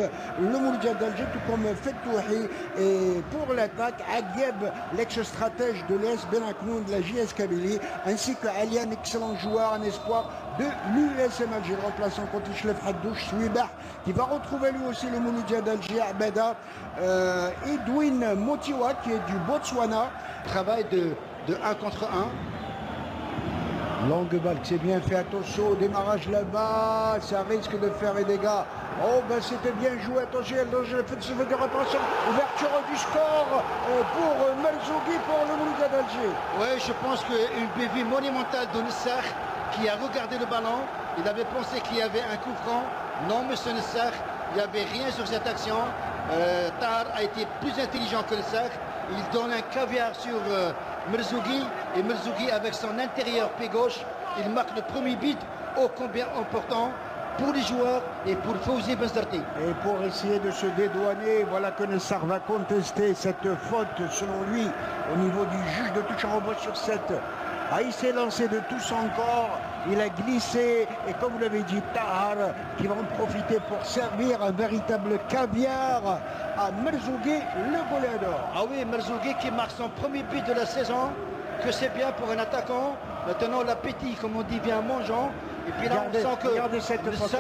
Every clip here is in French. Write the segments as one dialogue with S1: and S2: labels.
S1: Agueb, le Mouloudia d'Alger, tout comme Fetouhi. Et pour l'attaque, Agueb, l'ex-stratège de l'ES Benaknoun de la JS Kabylie, ainsi que Alian, excellent joueur, un espoir de l'USM Alger, remplaçant contre Chlef Haddouche, Suibah, qui va retrouver lui aussi le Mouloudia d'Alger, Abeda, Edwin Motiwa, qui est du Botswana.
S2: Travail de 1 contre 1.
S1: Longue balle, c'est bien fait, attention au démarrage là-bas, ça risque de faire des dégâts. Oh ben c'était bien joué, attention, le fait de se faire de réparation, ouverture du score pour Merzougi pour le Mouloudia d'Alger.
S2: Oui, je pense qu'une bévue monumentale de Nessar qui a regardé le ballon, il avait pensé qu'il y avait un coup franc. Non, monsieur Nessar, il n'y avait rien sur cette action. Tahar a été plus intelligent que Nessar. Il donne un caviar sur Merzougi, et Merzougi avec son intérieur pied gauche, il marque le premier but ô combien important pour les joueurs et pour Fawzi Benzarti.
S1: Et pour essayer de se dédouaner, voilà que Nessar va contester cette faute selon lui au niveau du juge de touche en rebond sur cette. Ah, il s'est lancé de tout son corps, il a glissé, et comme vous l'avez dit, Tahar qui va en profiter pour servir un véritable caviar à Merzougi, le goléador.
S2: Ah oui, Merzougi qui marque son premier but de la saison, que c'est bien pour un attaquant. Maintenant l'appétit, comme on dit, vient mangeant. Et puis là,
S1: Regardez,
S2: on sent que
S1: regardez cette faute,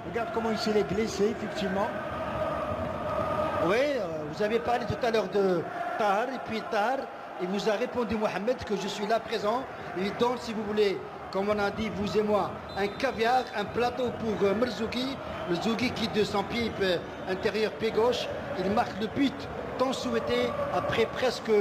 S1: regarde comment il s'est glissé, effectivement.
S2: Oui, vous avez parlé tout à l'heure de Tahar, et puis Tahar, il vous a répondu, Mohamed, que je suis là présent. Il donne, si vous voulez, comme on a dit, vous et moi, un caviar, un plateau pour Merzougi. Merzougi qui, de son pied intérieur, pied gauche, il marque le but tant souhaité après presque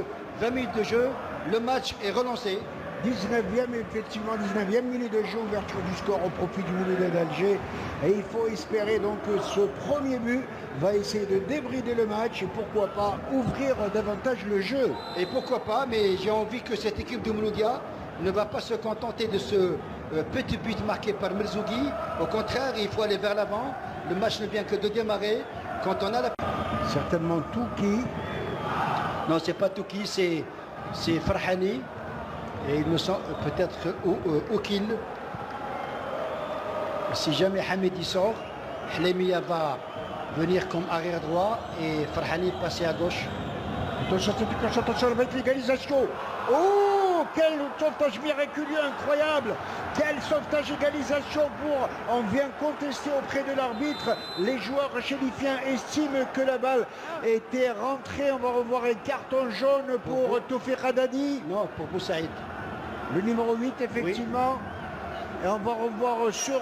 S2: 20 minutes de jeu. Le match est relancé.
S1: 19e, effectivement, 19e minute de jeu, ouverture du score au profit du Mouloudia d'Alger. Et il faut espérer donc que ce premier but va essayer de débrider le match et pourquoi pas ouvrir davantage le jeu.
S2: Et pourquoi pas, mais j'ai envie que cette équipe de Mouloudia ne va pas se contenter de ce petit but marqué par Merzougi. Au contraire, il faut aller vers l'avant. Le match ne vient que de démarrer. Quand on a la...
S1: Certainement Touki.
S2: Non, c'est pas Touki, c'est Farhani. Et il me semble peut-être Oukil. Si jamais Hamidi sort, Hlemia va venir comme arrière droit et Farhani passer à gauche.
S1: Attention avec l'égalisation. Oh, quel sauvetage miraculeux, incroyable. Quel sauvetage égalisation pour... On vient contester auprès de l'arbitre. Les joueurs chérifiens estiment que la balle était rentrée. On va revoir un carton jaune pour Tawfiq Haddadi.
S2: Non, pour Boussaïd.
S1: Le numéro 8, effectivement. Oui. Et on va revoir sur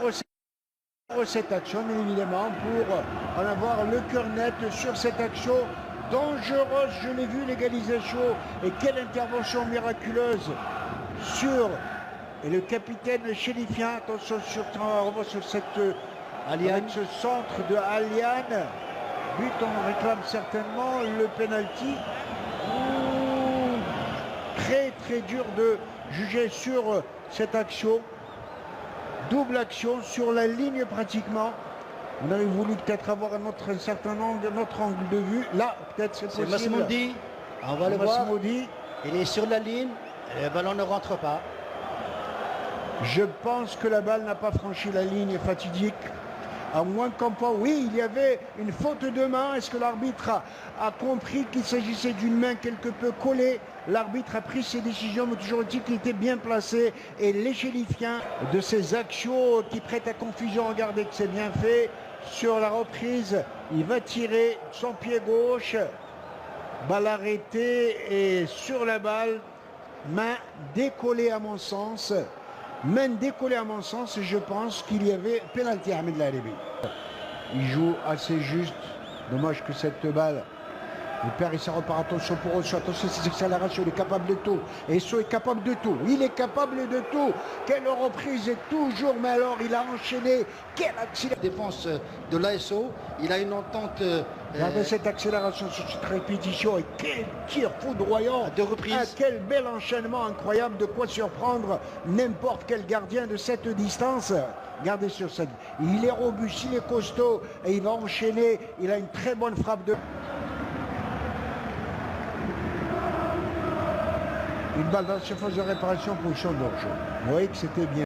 S1: cette action, bien évidemment, pour en avoir le cœur net sur cette action dangereuse. Je l'ai vu, l'égalisation. Et quelle intervention miraculeuse sur... Et le capitaine chérifien, attention sur cette avec ce centre de Alian. But, on réclame certainement le penalty. Très dur de juger sur cette action. Double action sur la ligne pratiquement. On avait voulu peut-être avoir un certain angle, notre angle de vue. Là, peut-être c'est possible.
S2: Masmoudi, on va le voir.
S1: Masmoudi.
S2: Il est sur la ligne, et le ballon ne rentre pas.
S1: Je pense que la balle n'a pas franchi la ligne fatidique. À moins qu'on pense, oui, il y avait une faute de main. Est-ce que l'arbitre a compris qu'il s'agissait d'une main quelque peu collée? L'arbitre a pris ses décisions, mais toujours dit qu'il était bien placé. Et les chérifiens de ces actions qui prêtent à confusion, regardez que c'est bien fait. Sur la reprise, il va tirer son pied gauche. Balle arrêtée et sur la balle, main décollée à mon sens. Main décollée à mon sens, je pense qu'il y avait pénalty à Ahmed Larebi. Il joue assez juste. Dommage que cette balle, il perd et ça repart. Attention pour Osso, attention ses accélérations, il est capable de tout. Et Osso est capable de tout. Il est capable de tout. Quelle reprise est toujours, mais alors il a enchaîné. Quelle accélération.
S2: Défense de l'ASO, il a une entente.
S1: Regardez cette accélération sur cette répétition et quel tir foudroyant.
S2: À 2 reprises.
S1: Ah, quel bel enchaînement incroyable, de quoi surprendre n'importe quel gardien de cette distance. Regardez sur cette... Il est robuste, il est costaud et il va enchaîner. Il a une très bonne frappe de... Une balle dans la surface de réparation pour Chandorge. Vous voyez que c'était bien.